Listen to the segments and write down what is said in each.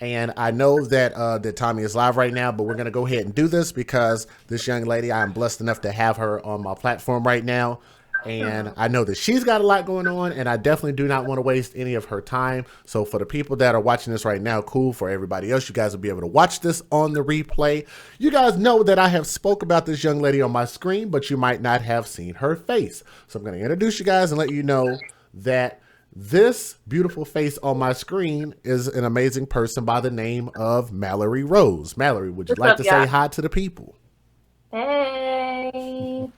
And I know that Tommy is live right now, but we're gonna go ahead and do this because this young lady, I am blessed enough to have her on my platform right now. And I know that she's got a lot going on, and I definitely do not want to waste any of her time. So for the people that are watching this right now, cool. For everybody else, you guys will be able to watch this on the replay. You guys know that I have spoke about this young lady on my screen, but you might not have seen her face. So I'm going to introduce you guys and let you know that this beautiful face on my screen is an amazing person by the name of Malorey Rose. Malorey, would you What's like up, to say y'all? hi to the people? Hey.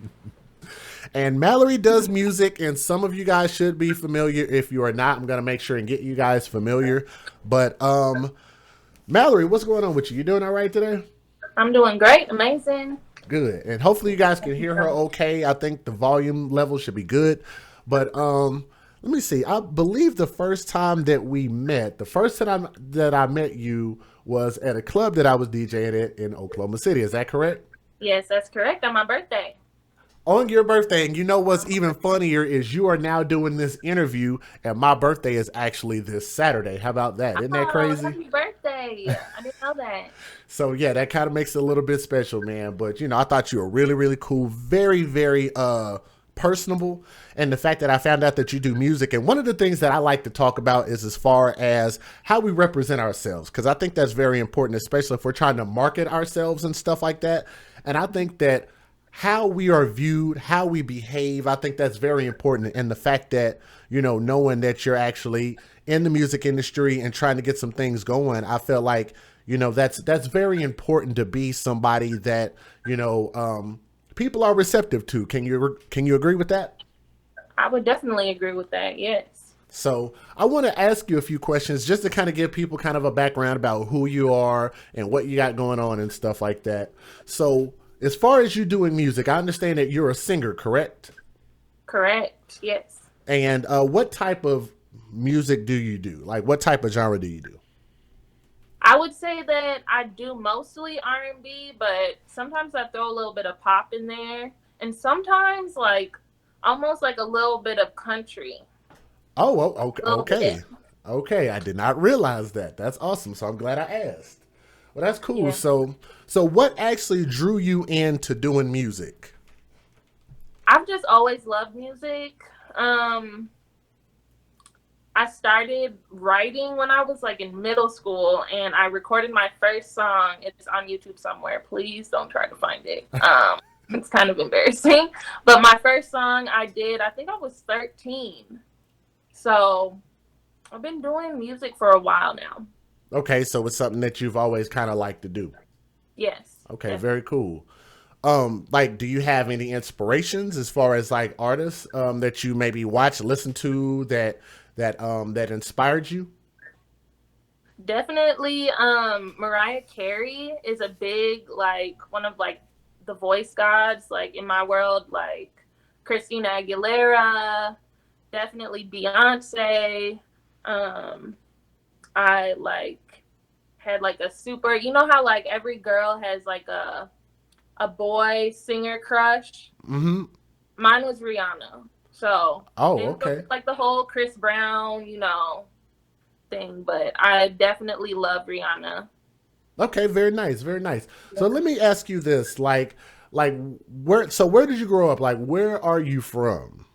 And Malorey does music, and some of you guys should be familiar. If you are not, I'm going to make sure and get you guys familiar. But Malorey, what's going on with you? You doing all right today? I'm doing great. Amazing. Good. And hopefully you guys can hear her okay. I think the volume level should be good. But let me see. I believe the first time that we met, the first time that I met you was at a club that I was DJing at in Oklahoma City. Is that correct? Yes, that's correct. On my birthday. On your birthday. And you know what's even funnier is you are now doing this interview, and my birthday is actually this Saturday. How about that? Isn't that Oh, crazy? happy birthday. I didn't know that. So yeah, that kind of makes it a little bit special, man. But I thought you were really, really cool, very, very personable. And the fact that I found out that you do music, and one of the things that I like to talk about is as far as how we represent ourselves, because I think that's very important, especially if we're trying to market ourselves and stuff like that. And I think that how we are viewed, how we behave, I think that's very important. And the fact that, knowing that you're actually in the music industry and trying to get some things going, I feel like, that's very important to be somebody that, people are receptive to. Can you agree with that? I would definitely agree with that. Yes. So I want to ask you a few questions just to kind of give people kind of a background about who you are and what you got going on and stuff like that. So as far as you doing music, I understand that you're a singer, correct? Correct. Yes. And what type of music do you do? Like, what type of genre do you do? I would say that I do mostly R&B, but sometimes I throw a little bit of pop in there, and sometimes like almost like a little bit of country. Oh, well, okay, A little bit. okay, okay. I did not realize that. That's awesome. So I'm glad I asked. Well, that's cool. Yeah. So what actually drew you into doing music? I've just always loved music. Um, I started writing when I was like in middle school, and I recorded my first song. It's on YouTube somewhere. Please don't try to find it. It's kind of embarrassing. But my first song I did, I think I was 13. So I've been doing music for a while now. Okay, so it's something that you've always kind of liked to do. Yes. Okay, very cool. Like, do you have any inspirations as far as like artists that you maybe watch, listen to that inspired you? Definitely Mariah Carey is a big like one of like the voice gods like in my world, like Christina Aguilera, definitely Beyonce. um I like had like a super, how like every girl has like a boy singer crush. Mm-hmm. Mine was Rihanna. So Oh, didn't go okay. with like the whole Chris Brown, thing, but I definitely love Rihanna. Okay, very nice, very nice. So let me ask you this, like where did you grow up? Like, where are you from?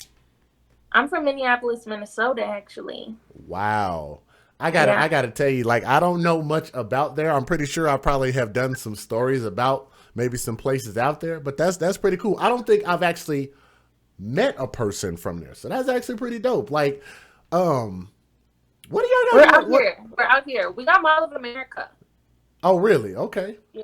I'm from Minneapolis, Minnesota, actually. Wow. I Yeah. gotta tell you, like, I don't know much about there. I'm pretty sure I probably have done some stories about maybe some places out there, but that's pretty cool. I don't think I've actually met a person from there. So that's actually pretty dope. Like, um, what do We're y'all got out going? What? here. We're out here. We got Mall of America. Oh, really? Okay. Yeah.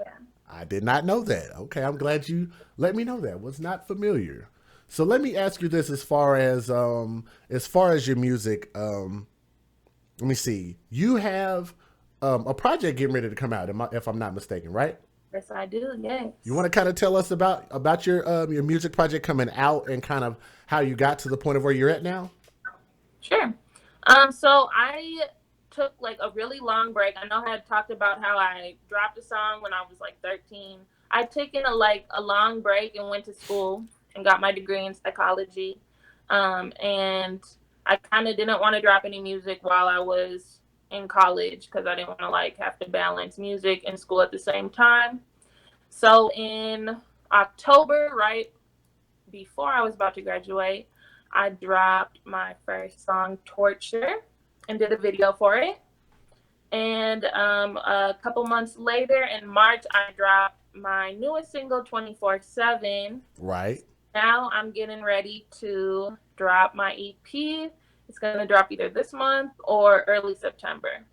I did not know that. Okay, I'm glad you let me know that. Was not familiar. So let me ask you this as far as your music, let me see. You have a project getting ready to come out, if I'm not mistaken, right? Yes, I do. You Yes. want to kind of tell us about your music project coming out and kind of how you got to the point of where you're at now? Sure. So I took like a really long break. I know I had talked about how I dropped a song when I was like 13. I taken a long break and went to school and got my degree in psychology. And I kind of didn't want to drop any music while I was in college because I didn't want to like have to balance music and school at the same time. So in October, right before I was about to graduate, I dropped my first song, Torture, and did a video for it. And a couple months later, in March, I dropped my newest single, 24/7. Right. Now I'm getting ready to drop my EP. It's going to drop either this month or early September.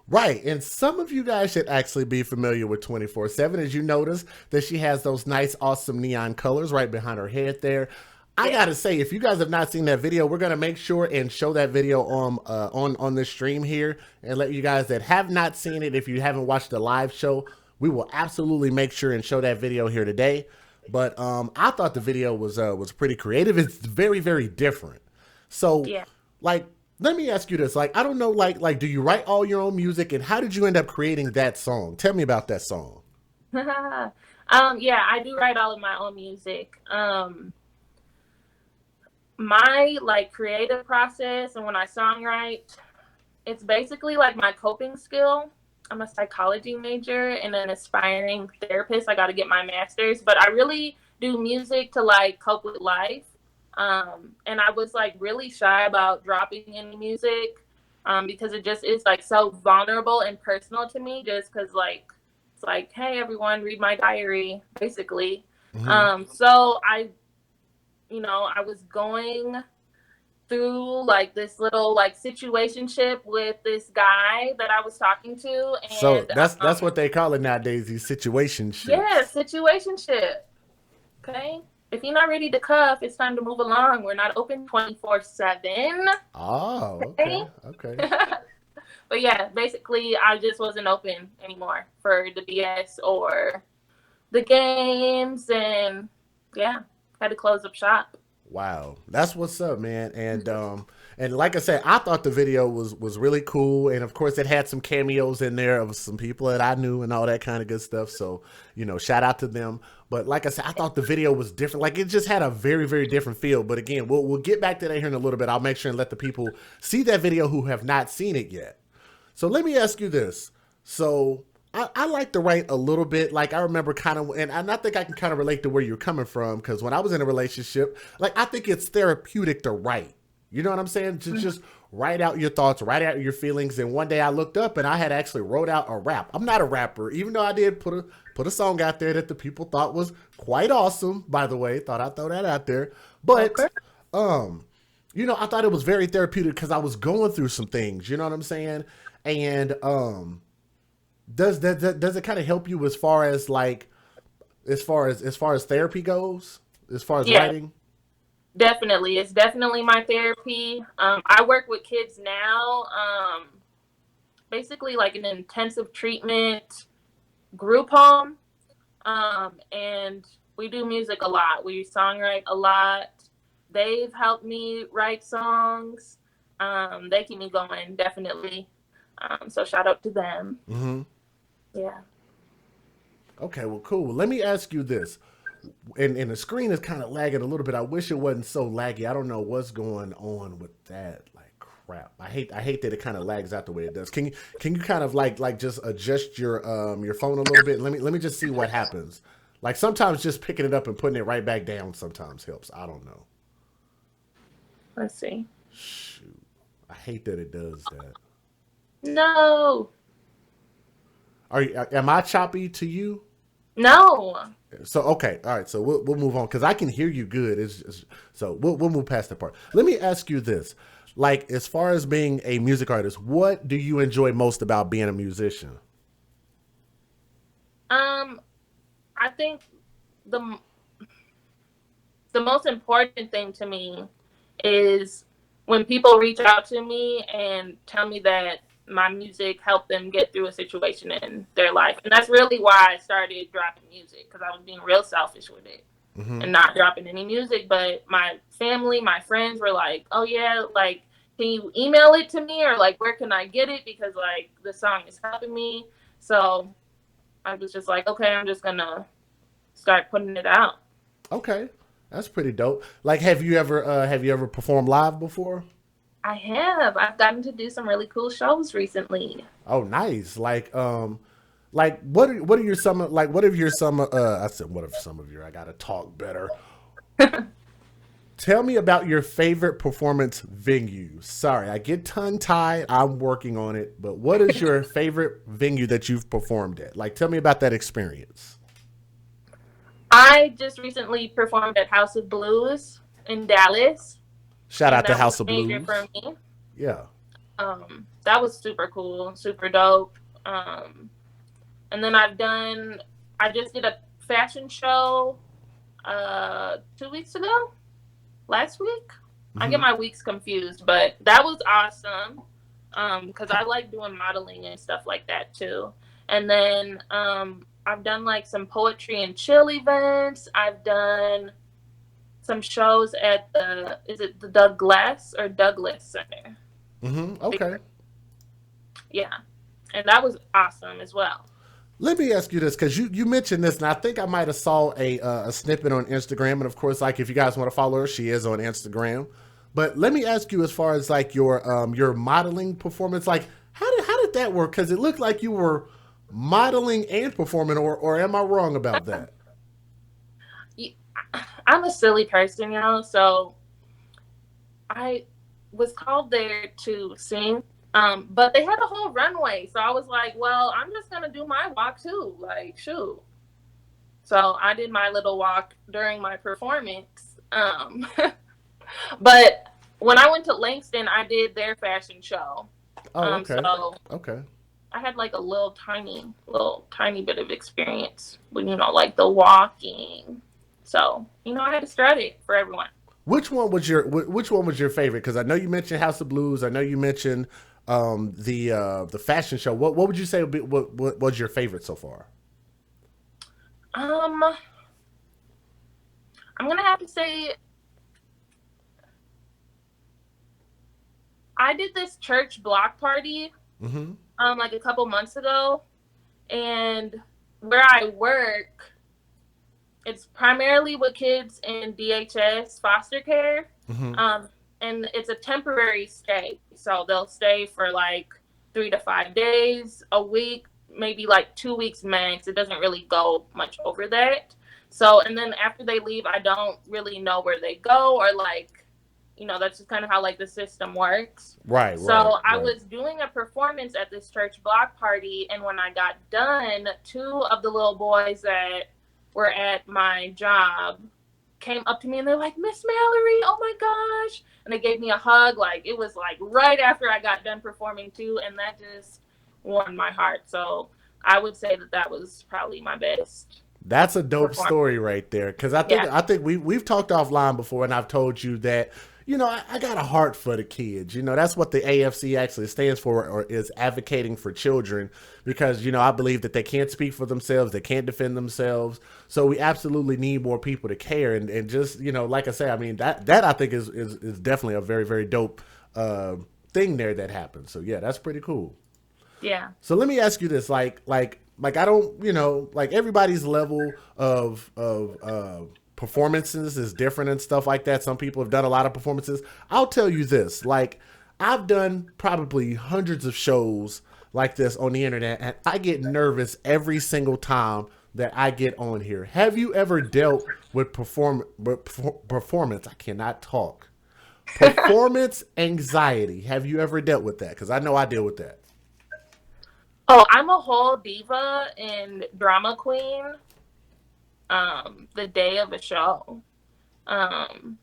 Right. And some of you guys should actually be familiar with 24/7, as you notice that she has those nice, awesome neon colors right behind her head there. I gotta say, if you guys have not seen that video, we're gonna make sure and show that video on this stream here, and let you guys that have not seen it, if you haven't watched the live show, we will absolutely make sure and show that video here today. But I thought the video was pretty creative. It's very, very different. So, Yeah. like, let me ask you this: like, I don't know, like, do you write all your own music, and how did you end up creating that song? Tell me about that song. Yeah, I do write all of my own music. My like creative process and when I songwrite, it's basically like my coping skill. I'm a psychology major and an aspiring therapist. I got to get my master's, but I really do music to like cope with life. And I was like really shy about dropping any music because it just is like so vulnerable and personal to me. Just because like it's like, hey everyone, read my diary, basically. So I was going through like this little like situationship with this guy that I was talking to, and So that's what they call it nowadays, these situationships. yeah, situationship. Okay, if you're not ready to cuff, it's time to move along. We're not open 24/7. Oh, okay, okay. But yeah, basically, I just wasn't open anymore for the BS or the games, and yeah, had to close up shop. Wow, that's what's up, man. And like I said, I thought the video was really cool, and of course, it had some cameos in there of some people that I knew and all that kind of good stuff. So, shout out to them. But like I said, I thought the video was different. Like it just had a very, very different feel. But again, we'll get back to that here in a little bit. I'll make sure and let the people see that video who have not seen it yet. So let me ask you this. So I like to write a little bit. Like I remember kind of, and I think I can kind of relate to where you're coming from. Because when I was in a relationship, like I think it's therapeutic to write. You know what I'm saying? To just write out your thoughts, write out your feelings. And one day I looked up and I had actually wrote out a rap. I'm not a rapper, even though I did put a song out there that the people thought was quite awesome. By the way, thought I'd throw that out there. But I thought it was very therapeutic because I was going through some things. You know what I'm saying? And does it kind of help you as far as like as far as therapy goes, as far as writing? Definitely. It's definitely my therapy. I work with kids now, basically like an intensive treatment group home. And we do music a lot. We songwrite a lot. They've helped me write songs. They keep me going, definitely. So shout out to them. Yeah. Okay, well, cool. Let me ask you this. And the screen is kind of lagging a little bit. I wish it wasn't so laggy. I don't know what's going on with that. Like crap. I hate that it kind of lags out the way it does. Can you kind of like just adjust your phone a little bit? Let me just see what happens. Like sometimes just picking it up and putting it right back down sometimes helps. I don't know. Let's see. Shoot. I hate that it does that. No. Am I choppy to you? No. So okay, all right. So we'll move on because I can hear you good. So we'll move past that part. Let me ask you this: like, as far as being a music artist, what do you enjoy most about being a musician? I think the most important thing to me is when people reach out to me and tell me that my music helped them get through a situation in their life. And that's really why I started dropping music, because I was being real selfish with it and not dropping any music. But my family, my friends were like, oh yeah, like, can you email it to me? Or like, where can I get it? Because like the song is helping me. So I was just like, okay, I'm just gonna start putting it out. Okay, that's pretty dope. Like, have you ever performed live before? I have. I've gotten to do some really cool shows recently. Oh, nice. Like what are your some like what are your some I said what are some of your I gotta talk better. Tell me about your favorite performance venue. Sorry, I get tongue tied. I'm working on it. But what is your favorite venue that you've performed at? Like, tell me about that experience. I just recently performed at House of Blues in Dallas, Shout and out to that was House of major for Blues. me. Yeah. That was super cool, super dope. Um, and then I just did a fashion show 2 weeks ago, last week. I get Hmm. my weeks confused, but that was awesome. Because I like doing modeling and stuff like that too. And then I've done like some poetry and chill events. I've done some shows at the is it the Douglas Center? Hmm. Okay. Yeah, and that was awesome as well. Let me ask you this, because you mentioned this, and I think I might have saw a snippet on Instagram, and of course, like if you guys want to follow her, she is on Instagram. But let me ask you, as far as like your modeling performance, like how did that work? Because it looked like you were modeling and performing, or am I wrong about that? I'm a silly person, y'all. So I was called there to sing, but they had a whole runway. So I was like, well, I'm just gonna do my walk too. Like, shoot. So I did my little walk during my performance. But when I went to Langston, I did their fashion show. Oh, okay, So okay. I had like a little tiny bit of experience with, like the walking. So, I had to start it for everyone. Which one was your favorite? Because I know you mentioned House of Blues. I know you mentioned the fashion show. What would you say what was your favorite so far? Um, I'm gonna have to say I did this church block party Mm-hmm. like a couple months ago, and where I work, it's primarily with kids in DHS foster care. Mm-hmm. Um, and it's a temporary stay. So they'll stay for like 3 to 5 days, a week, maybe like 2 weeks max. It doesn't really go much over that. So, and then after they leave, I don't really know where they go, or like, that's just kind of how like the system works. Right, right, So I right. was doing a performance at this church block party, and when I got done, two of the little boys that were at my job came up to me and they're like, Miss Mallory, oh my gosh. And they gave me a hug. Like, it was like right after I got done performing too. And that just warmed my heart. So I would say that that was probably my best That's a dope performance. story right there. Because Yeah. I think we've talked offline before, and I've told you that I got a heart for the kids. That's what the AFC actually stands for, or is advocating for children. Because I believe that they can't speak for themselves, they can't defend themselves. So we absolutely need more people to care, and just like I say, I mean that I think is definitely a very very dope uh, thing there that happens. So yeah, that's pretty cool. Yeah. So let me ask you this, like I don't, like everybody's level of performances is different and stuff like that. Some people have done a lot of performances. I'll tell you this, like I've done probably hundreds of shows like this on the internet, and I get nervous every single time that I get on here. Have you ever dealt with performance? I cannot talk. Performance anxiety. Have you ever dealt with that? Because I know I deal with that. Oh, I'm a whole diva and drama queen the day of a show. Um,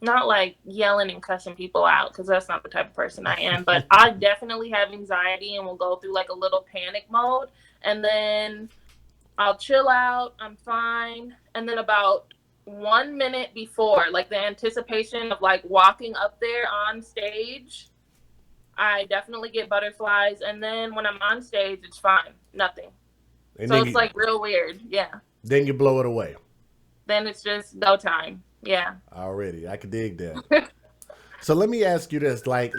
Not like yelling and cussing people out, because that's not the type of person I am, but I definitely have anxiety and will go through like a little panic mode, and then I'll chill out, I'm fine, and then about 1 minute before, like the anticipation of like walking up there on stage, I definitely get butterflies, and then when I'm on stage, it's fine, nothing. And So then it's like real weird. Yeah, you blow it away. then it's just go time. Yeah. Already, I could dig that. So let me ask you this: like,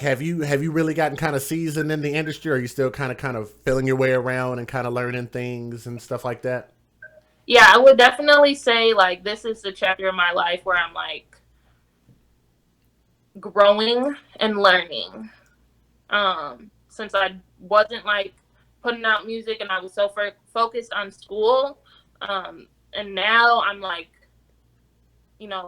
have you really gotten kind of seasoned in the industry? Or are you still kind of feeling your way around and kind of learning things and stuff like that? Yeah, I would definitely say like this is the chapter of my life where I'm like growing and learning. Since I wasn't like putting out music and I was so focused on school, and now I'm like,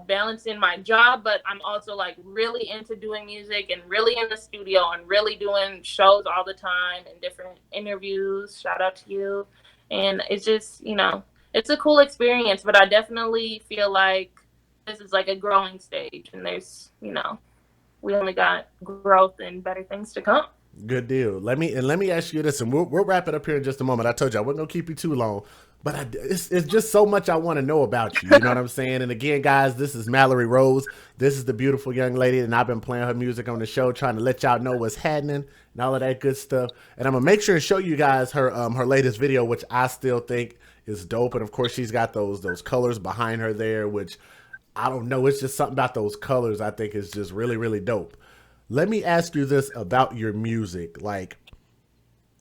balancing my job, but I'm also like really into doing music and really in the studio and really doing shows all the time and different interviews. Shout out to you. And it's just, it's a cool experience, but I definitely feel like this is like a growing stage and there's, we only got growth and better things to come. Good deal. Let me ask you this, and we'll wrap it up here in just a moment. I told you I wasn't gonna keep you too long, but it's just so much I want to know about you. You know what I'm saying? And again, guys, this is Malorey Rose. This is the beautiful young lady, and I've been playing her music on the show, trying to let y'all know what's happening and all of that good stuff. And I'm gonna make sure and show you guys her latest video, which I still think is dope. And of course, she's got those colors behind her there, which I don't know. It's just something about those colors I think is just really, really dope. Let me ask you this about your music. Like,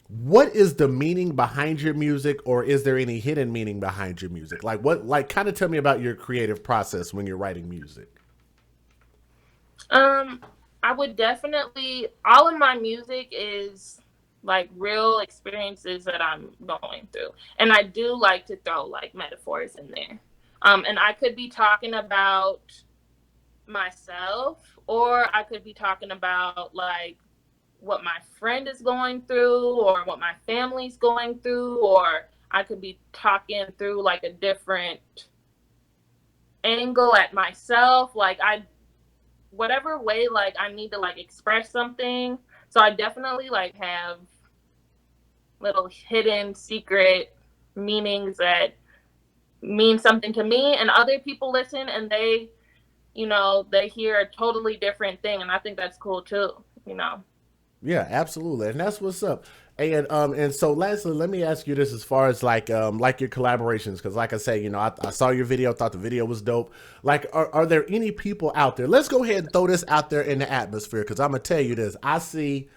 what is the meaning behind your music, or is there any hidden meaning behind your music? Kind of tell me about your creative process when you're writing music. I would definitely, all of my music is like real experiences that I'm going through. And I do like to throw like metaphors in there. And I could be talking about myself, or I could be talking about like what my friend is going through or what my family's going through, or I could be talking through like a different angle at myself. Like whatever way like I need to like express something. So I definitely like have little hidden secret meanings that mean something to me, and other people listen and they hear a totally different thing, and I think that's cool too. Yeah, absolutely, and that's what's up. And so lastly, let me ask you this as far as like your collaborations, because like I say, I saw your video, thought the video was dope. Like, are there any people out there? Let's go ahead and throw this out there in the atmosphere, because I'm gonna tell you this. I see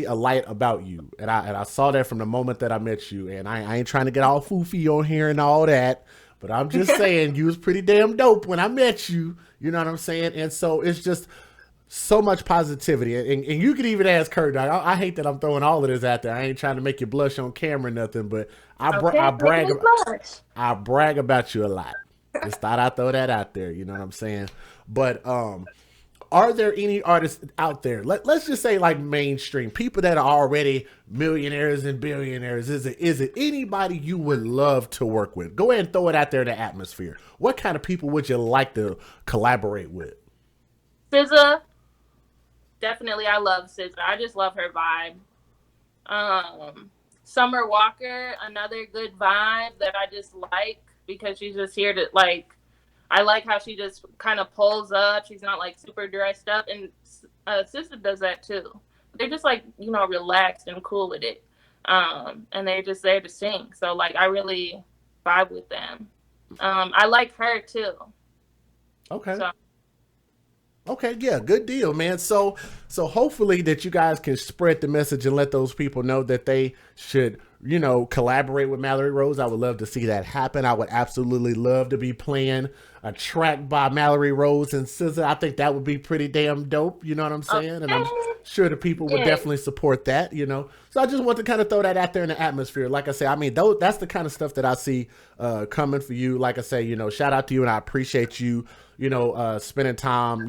a light about you, and I saw that from the moment that I met you. And I ain't trying to get all foofy on here and all that, but I'm just saying you was pretty damn dope when I met you. You know what I'm saying? And so it's just so much positivity, and you could even ask her. I hate that I'm throwing all of this out there. I ain't trying to make you blush on camera or nothing, but Okay, I brag about you a lot. Just thought I'd throw that out there. You know what I'm saying? But are there any artists out there? Let's just say like mainstream people that are already millionaires and billionaires. Is it anybody you would love to work with? Go ahead and throw it out there in the atmosphere. What kind of people would you like to collaborate with? SZA, definitely. I love SZA. I just love her vibe. Summer Walker, another good vibe that I just like, because she's just here to like. I like how she just kind of pulls up. She's not like super dressed up, and SZA does that too. They're just like relaxed and cool with it, and they're just there to sing. So like I really vibe with them. I like her too. Okay. So Okay, yeah, good deal, man. So hopefully that you guys can spread the message and let those people know that they should, collaborate with Malorey Rose. I would love to see that happen. I would absolutely love to be playing a track by Malorey Rose and SZA. I think that would be pretty damn dope. You know what I'm saying? okay. And I'm sure the people would definitely support that. So I just want to kind of throw that out there in the atmosphere. Like I say, I mean, that's the kind of stuff that I see coming for you. Like I say, shout out to you, and I appreciate you. Spending time,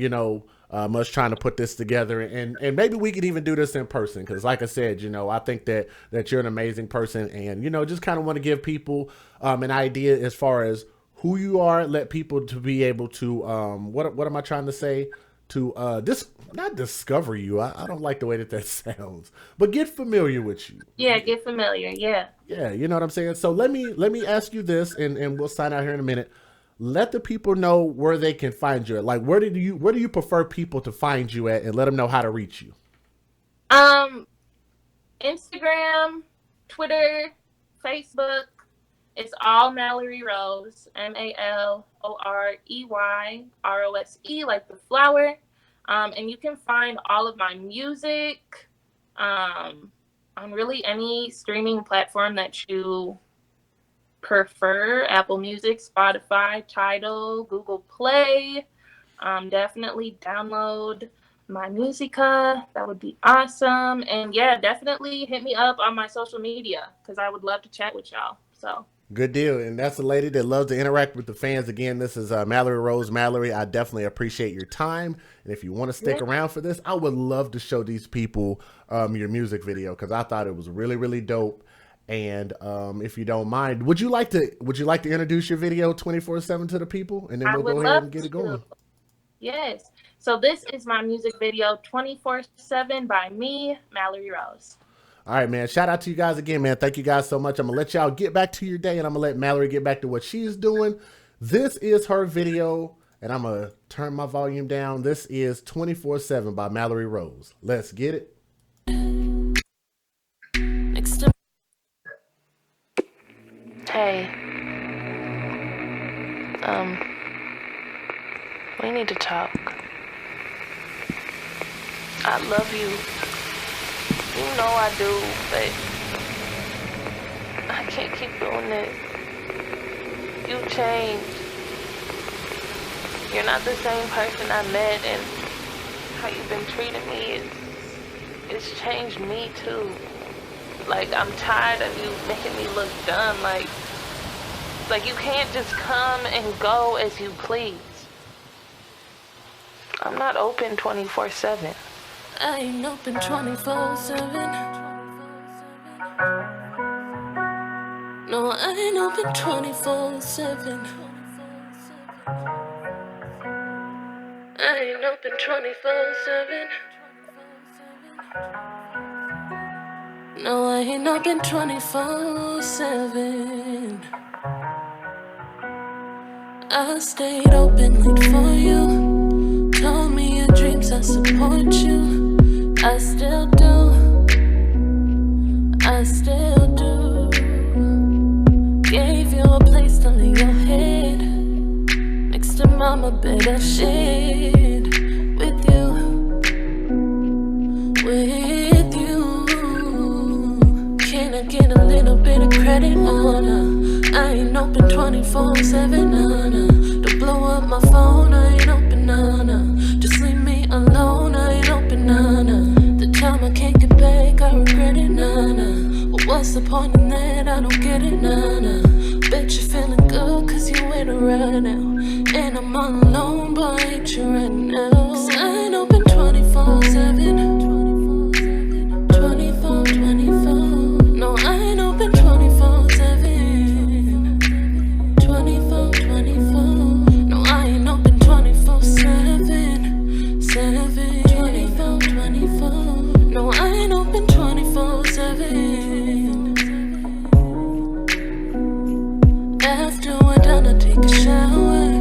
much trying to put this together, and maybe we could even do this in person, because like I said, I think that you're an amazing person, and just kind of want to give people an idea as far as who you are, let people to be able to what am I trying to say, to not discover you. I don't like the way that sounds, but get familiar with you. Yeah, get familiar. Yeah, you know what I'm saying. So let me ask you this, and we'll sign out here in a minute. Let the people know where they can find you at. Like, where do you prefer people to find you at, and let them know how to reach you? Instagram, Twitter, Facebook. It's all Malorey Rose, MALOREYROSE, like the flower. And you can find all of my music on really any streaming platform that you prefer: Apple Music, Spotify, Tidal, Google Play. definitely download my musica. That would be awesome. And yeah, definitely hit me up on my social media because I would love to chat with y'all. So Good deal. And that's a lady that loves to interact with the fans. Again, this is Mallory Rose. Mallory, I definitely appreciate your time. And if you want to stick around for this, I would love to show these people your music video because I thought it was really, really dope. And if you don't mind, would you like to introduce your video 24/7 to the people, and then I we'll would go ahead love and get it to. going. Yes. So this is my music video 24/7 by me, Malorey Rose. All right, man. Shout out to you guys again, man. Thank you guys so much. I'm gonna let y'all get back to your day, and I'm gonna let Mallory get back to what she's doing. This is her video, and I'm gonna turn my volume down. This is 24/7 by Mallory Rose. Let's get it. Hey, we need to talk. I love you. You know I do, but I can't keep doing this. You changed. You're not the same person I met, and how you've been treating me it's changed me too. Like, I'm tired of you making me look dumb. Like you can't just come and go as you please. I'm not open 24/7. I ain't open 24/7. No, I ain't open 24/7. I ain't open 24/7. No, I ain't open 24/7. I stayed open late for you. Told me your dreams, I support you. I still do. I still do. Gave you a place to lay your head next to mama bed. I shared with you. With you. Can I get a little bit of credit on her? I ain't open 24/7, nah. Don't blow up my phone, I ain't open, nah. Just leave me alone, I ain't open, nah. The time I can't get back, I regret it, nah. But what's the point in that? I don't get it, nah. Bet you're feeling good, cause you with her right now. And I'm all alone, but I ain't you right now. Cause I ain't open 24/7. 24/24. No, I ain't open 24/7. 24/24. No, I ain't open 24/7. 24/24. No, I ain't open 24/7. After we're done, I take a shower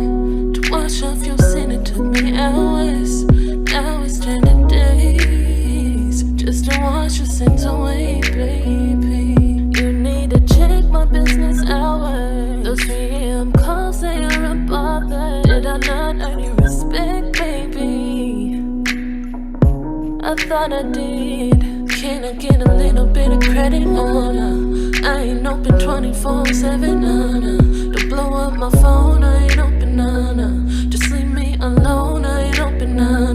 to wash off your sin. It took me hours. Now it's 10 days just to wash your sins away, baby. You need to check my business hours. Those 3 a.m. calls, they are a bother. Did I not earn your respect, baby? I thought I did. Can I get a little bit of credit on her? I ain't open 24/7, nah. Don't blow up my phone, I ain't open, nah. Just leave me alone, I ain't open, nah.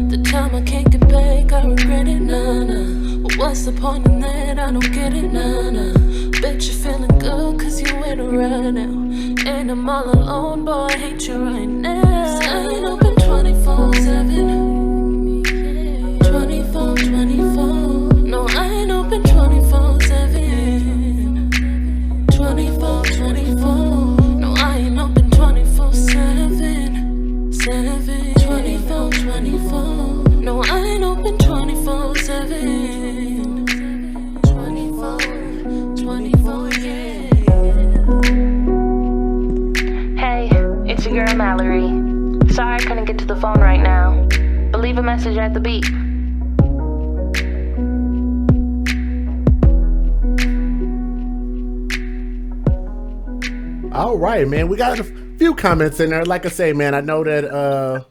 The time I can't get back, I regret it, nah. But what's the point in that? I don't get it, nah. Bet you're feeling good, cause you with her right now. And I'm all alone, boy, I hate you right now. Cause I ain't open 24/7. 24/24. No, I ain't open 24/7. 24/24. No, I ain't open 24/7. 24/24. No, I ain't open 24/7. 24/24, yeah. Hey, it's your girl Mallory. Sorry I couldn't get to the phone right now, but leave a message at the beep. All right, man. We got a few comments in there. Like I say, man, I know that